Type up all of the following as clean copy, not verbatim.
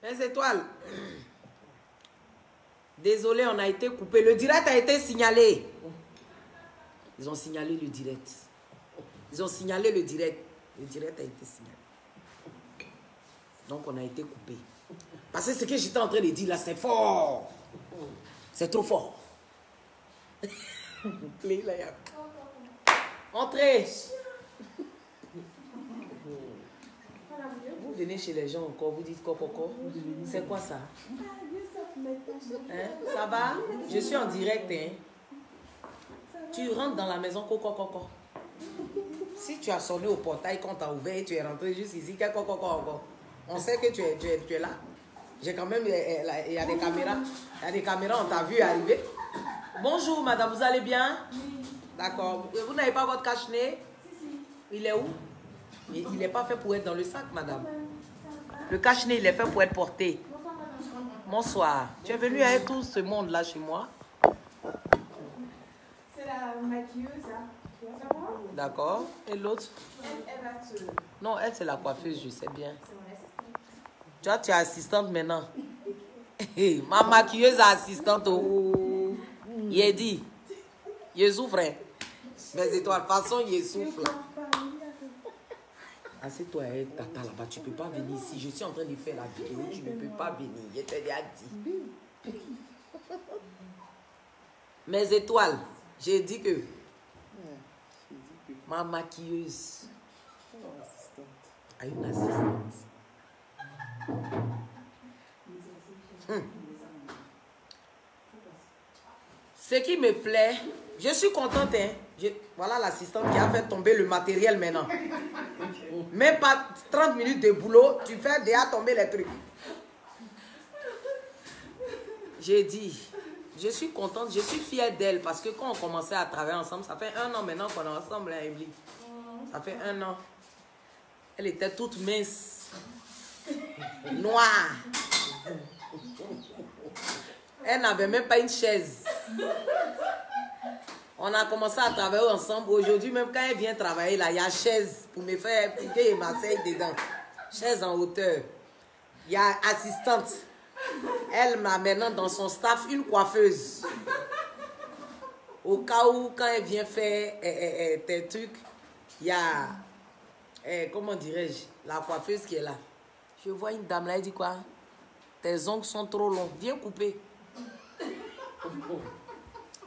Mes étoiles. Désolé, on a été coupé. Le direct a été signalé. Ils ont signalé le direct. Ils ont signalé le direct. Le direct a été signalé. Donc, on a été coupé. Parce que ce que j'étais en train de dire là, c'est fort. C'est trop fort. Entrez. Vous venez chez les gens encore, vous dites coco. C'est quoi ça? Hein? Ça va? Je suis en direct. Hein? Tu rentres dans la maison coco. Si tu as sonné au portail quand tu as ouvert et tu es rentré juste ici, on sait que tu es là. J'ai quand même, il y a des caméras. Il y a des caméras, on t'a vu arriver. Bonjour madame, vous allez bien? D'accord. Vous n'avez pas votre cache-nez? Il est où? Il n'est pas fait pour être dans le sac, madame. Le cache-nez, il est fait pour être porté. Bonsoir. Tu es venu avec tout ce monde-là chez moi? C'est la maquilleuse, hein. D'accord. Et l'autre? Elle va te... Non, elle, c'est la coiffeuse, je sais bien. Tu vois, tu es assistante maintenant. Ma maquilleuse est assistante. Oh. Il dit. Il souffre. Mes étoiles, de toute façon, il souffle. Assieds-toi avec Tata là-bas. Tu ne peux pas venir ici. Je suis en train de faire la vidéo. Tu ne peux pas venir. Je t'ai déjà dit. Mes étoiles, j'ai dit que ma maquilleuse a une assistante. Ce qui me plaît, je suis contente. Hein? Voilà l'assistante qui a fait tomber le matériel maintenant. Même pas 30 minutes de boulot, tu fais déjà tomber les trucs. J'ai dit, je suis contente, je suis fière d'elle parce que quand on commençait à travailler ensemble, ça fait 1 an maintenant qu'on est ensemble, hein, Emily. Ça fait 1 an. Elle était toute mince, noire. Elle n'avait même pas une chaise. On a commencé à travailler ensemble. Aujourd'hui, même quand elle vient travailler, là, il y a chaise pour me faire piquer et m'asseoir dedans. Chaise en hauteur. Il y a assistante. Elle m'a maintenant dans son staff une coiffeuse. Au cas où, quand elle vient faire tes trucs, il y a, comment dirais-je, la coiffeuse qui est là. Je vois une dame là, elle dit quoi? Tes ongles sont trop longs. Viens couper.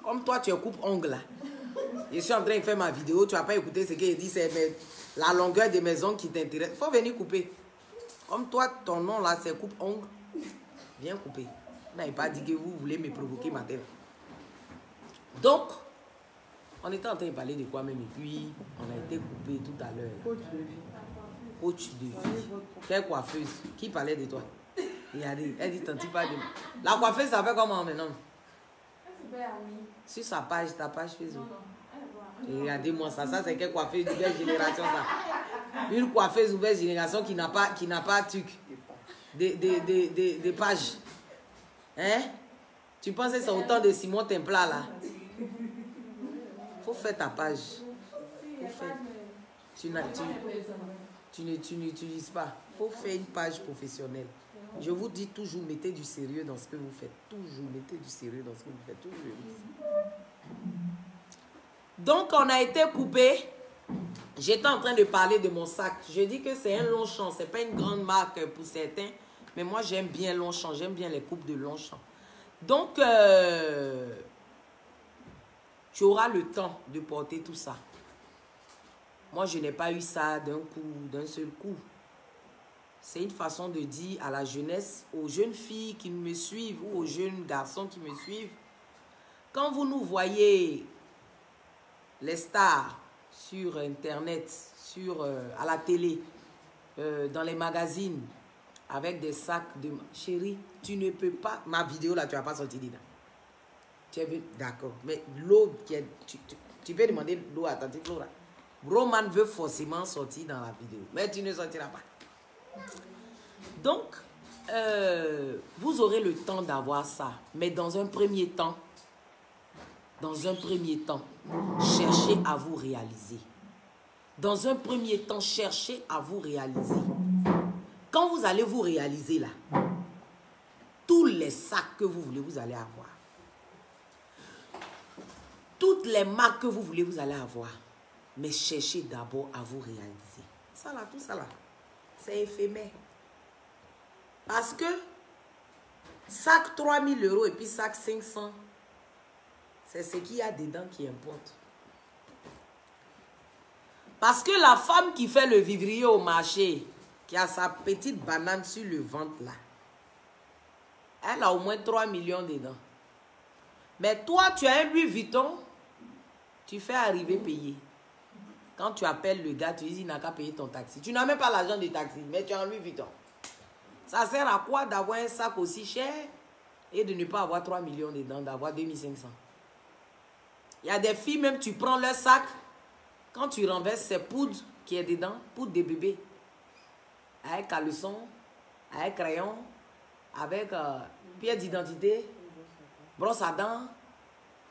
Comme toi, tu coupes ongles là. Je suis en train de faire ma vidéo, tu n'as pas écouté ce qu'elle dit, c'est la longueur de mes ongles qui t'intéresse. Il faut venir couper. Comme toi, ton nom là, c'est coupe ongles. Viens couper. Vous n'avez pas dit que vous voulez me provoquer ma tête. Donc, on était en train de parler de quoi même et puis on a été coupé tout à l'heure. Coach de vie. Coach de vie. Quelle coiffeuse? Qui parlait de toi? Regardez, elle dit tanti pas de moi. La coiffeuse, ça fait comment maintenant? Sur sa page, ta page Facebook. Regardez-moi ça, c'est quelle coiffeuse nouvelle génération ça? Une coiffeuse nouvelle génération qui n'a pas truc. Des pages. Hein? Tu penses que c'est autant de Simon Templar là? Faut faire ta page. Faut faire. Tu n'utilises pas. Faut faire une page professionnelle. Je vous dis toujours, mettez du sérieux dans ce que vous faites. Toujours, mettez du sérieux dans ce que vous faites. Toujours. Donc, on a été coupé. J'étais en train de parler de mon sac. Je dis que c'est un Longchamp. Ce n'est pas une grande marque pour certains. Mais moi, j'aime bien Longchamp. J'aime bien les coupes de Longchamp. Donc, tu auras le temps de porter tout ça. Moi, je n'ai pas eu ça d'un seul coup. C'est une façon de dire à la jeunesse, aux jeunes filles qui me suivent ou aux jeunes garçons qui me suivent, quand vous nous voyez, les stars, sur Internet, à la télé, dans les magazines, avec des sacs de... Chérie, tu ne peux pas... Ma vidéo, là, tu n'as pas sorti dedans. Tu es venu... D'accord. Mais l'eau qui est... Tu peux demander l'eau à Tante Flora. Roman veut forcément sortir dans la vidéo. Mais tu ne sortiras pas. Donc, vous aurez le temps d'avoir ça. Mais dans un premier temps, cherchez à vous réaliser. Dans un premier temps, cherchez à vous réaliser. Quand vous allez vous réaliser là, les sacs que vous voulez, vous allez avoir. Toutes les marques que vous voulez, vous allez avoir. Mais cherchez d'abord à vous réaliser. Ça là, tout ça là, c'est éphémère. Parce que sac 3 000 € et puis sac 500, c'est ce qu'il y a dedans qui importe. Parce que la femme qui fait le vivrier au marché, qui a sa petite banane sur le ventre là, elle a au moins 3 millions dedans. Mais toi, tu as un Louis Vuitton, tu fais arriver payer. Quand tu appelles le gars, tu dis il n'a qu'à payer ton taxi. Tu n'as même pas l'argent du taxi, mais tu as un Louis Vuitton. Ça sert à quoi d'avoir un sac aussi cher et de ne pas avoir 3 millions dedans, d'avoir 2500? Il y a des filles, même tu prends leur sac, quand tu renverses, c'est poudre qui est dedans, poudre de bébé. Avec caleçon, avec crayon, avec pièce d'identité, brosse à dents.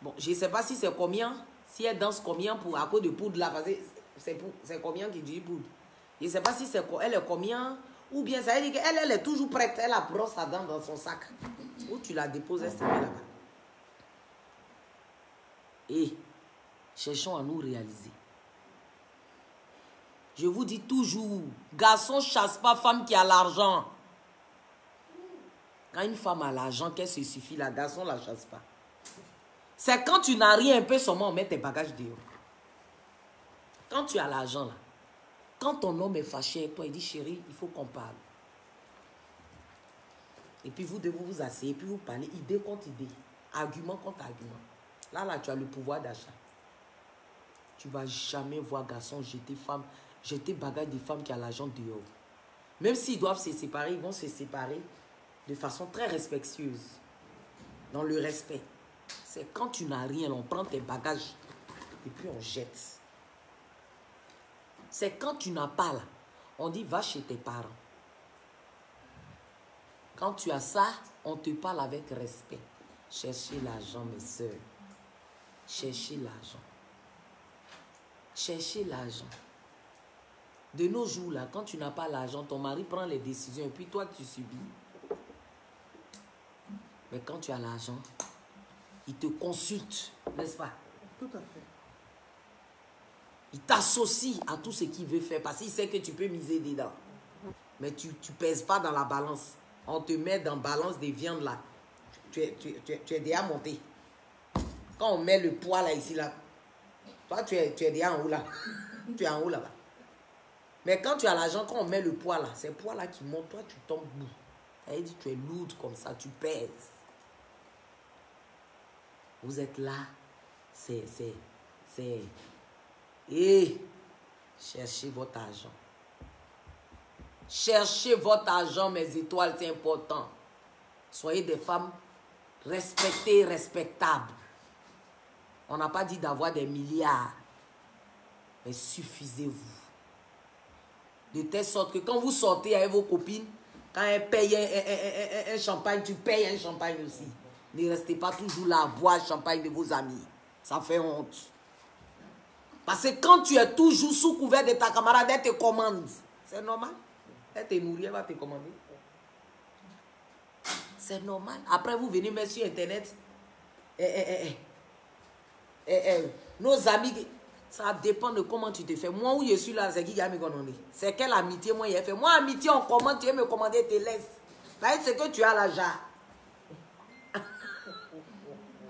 Bon, je ne sais pas si c'est combien, si elle danse combien pour, à cause de poudre là, parce que c'est combien qui dit poudre. Je ne sais pas si elle est combien, ou bien ça veut dire qu'elle est toujours prête, elle a brosse à dents dans son sac. Où tu la déposes, elle se met là-bas. Et cherchons à nous réaliser. Je vous dis toujours, garçon ne chasse pas femme qui a l'argent. Quand une femme a l'argent, qu'elle se suffit, la garçon ne la chasse pas. C'est quand tu n'as rien, un peu seulement, on met tes bagages dehors. Quand tu as l'argent, là, quand ton homme est fâché avec toi, il dit, chérie, il faut qu'on parle. Et puis vous devez vous asseoir, puis vous parlez, idée contre idée, argument contre argument. Là, tu as le pouvoir d'achat. Tu ne vas jamais voir garçon jeter bagage des femmes qui a l'argent dehors. Même s'ils doivent se séparer, ils vont se séparer de façon très respectueuse. Dans le respect. C'est quand tu n'as rien, on prend tes bagages et puis on jette. C'est quand tu n'as pas là, on dit va chez tes parents. Quand tu as ça, on te parle avec respect. Cherchez l'argent, mes soeurs. Cherchez l'argent. Cherchez l'argent. De nos jours, là, quand tu n'as pas l'argent, ton mari prend les décisions et puis toi, tu subis. Mais quand tu as l'argent, il te consulte, n'est-ce pas? Tout à fait. Il t'associe à tout ce qu'il veut faire parce qu'il sait que tu peux miser dedans. Mais tu ne pèses pas dans la balance. On te met dans la balance des viandes là. Tu es déjà monté. Quand on met le poids là, ici, là, toi, tu es déjà en haut là. Tu es en haut là-bas. Mais quand tu as l'argent, quand on met le poids là, c'est le poids là qui monte, toi, tu tombes bout. Elle dit, tu es lourde comme ça, tu pèses. Vous êtes là, et cherchez votre argent. Cherchez votre argent, mes étoiles, c'est important. Soyez des femmes respectées, respectables. On n'a pas dit d'avoir des milliards, mais suffisez-vous. De telle sorte que quand vous sortez avec vos copines, quand elles payent un champagne, tu payes un champagne aussi. Ne restez pas toujours là à boire le champagne de vos amis. Ça fait honte. Parce que quand tu es toujours sous couvert de ta camarade, elle te commande. C'est normal. Elle te nourrit, elle va te commander. C'est normal. Après, vous venez mettre sur Internet. Nos amis, ça dépend de comment tu te fais. Moi, où je suis là, c'est qui a me commandé? C'est quelle amitié moi j'ai fait? Moi, amitié, on commande, tu veux me commander, te laisse. C'est que tu as l'argent.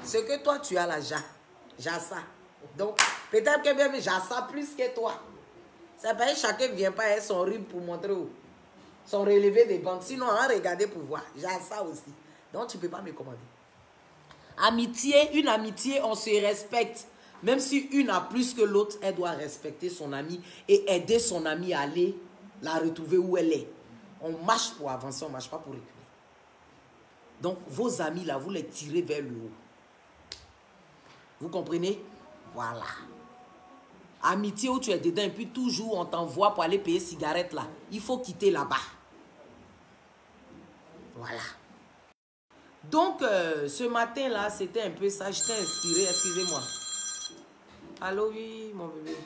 C'est que toi, tu as l'argent. J'ai ça. Donc, peut-être que même j'ai ça plus que toi. C'est pas que chacun ne vient pas avec son rib pour montrer où. Son relevé des banques. Sinon, on regarder pour voir. J'ai ça aussi. Donc, tu ne peux pas me commander. Amitié, une amitié, on se respecte. Même si une a plus que l'autre, elle doit respecter son ami et aider son ami à aller la retrouver où elle est. On marche pour avancer, on ne marche pas pour reculer. Donc, vos amis, là, vous les tirez vers le haut. Vous comprenez? Voilà. Amitié où tu es dedans et puis toujours on t'envoie pour aller payer cigarette là. Il faut quitter là-bas. Voilà. Donc, ce matin là, c'était un peu ça. J'étais inspirée, excusez-moi. Allô, oui, mon bébé.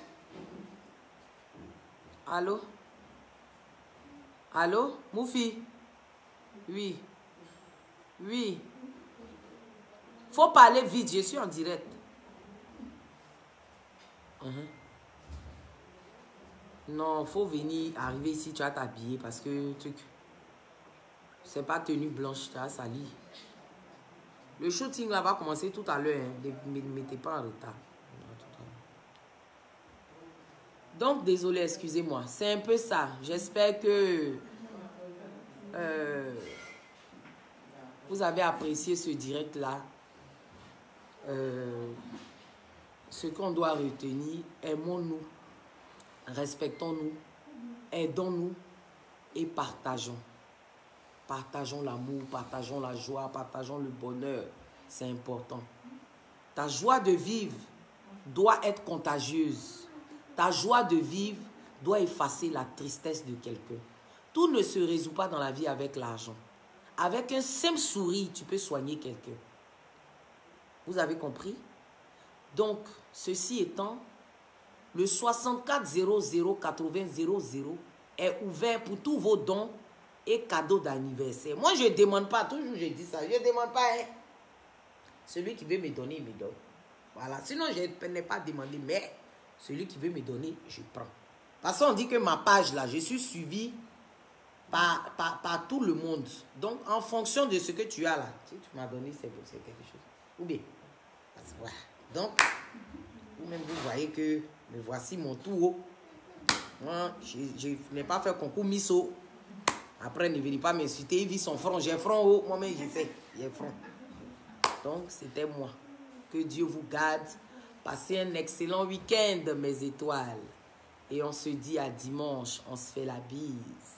Allô? Allô, Moufi? Oui. Oui. Faut parler vite, je suis en direct. Non, faut venir, arriver ici, tu vas t'habiller parce que truc. C'est pas tenue blanche, tu as sali. Le shooting là va commencer tout à l'heure. Hein. Ne mettez pas en retard. Donc, désolé, excusez-moi. C'est un peu ça. J'espère que vous avez apprécié ce direct-là. Ce qu'on doit retenir, aimons-nous, respectons-nous, aidons-nous et partageons. Partageons l'amour, partageons la joie, partageons le bonheur. C'est important. Ta joie de vivre doit être contagieuse. Ta joie de vivre doit effacer la tristesse de quelqu'un. Tout ne se résout pas dans la vie avec l'argent. Avec un simple sourire, tu peux soigner quelqu'un. Vous avez compris? Donc, ceci étant, le 64 00 80 00 est ouvert pour tous vos dons et cadeaux d'anniversaire. Moi, je ne demande pas, toujours je dis ça, je ne demande pas. Hein. Celui qui veut me donner, il me donne. Voilà, sinon je n'ai pas demandé, mais celui qui veut me donner, je prends. Parce qu'on dit que ma page là, je suis suivi par tout le monde. Donc, en fonction de ce que tu as là, si tu m'as donné, c'est quelque chose. Ou bien, voilà. Donc, vous-même, vous voyez que me voici mon tour. Moi, je n'ai pas fait concours miso. Après, ne venez pas m'insulter. Il vit son front. J'ai front haut. Moi-même, je sais. J'ai front. Donc, c'était moi. Que Dieu vous garde. Passez un excellent week-end, mes étoiles. Et on se dit à dimanche. On se fait la bise.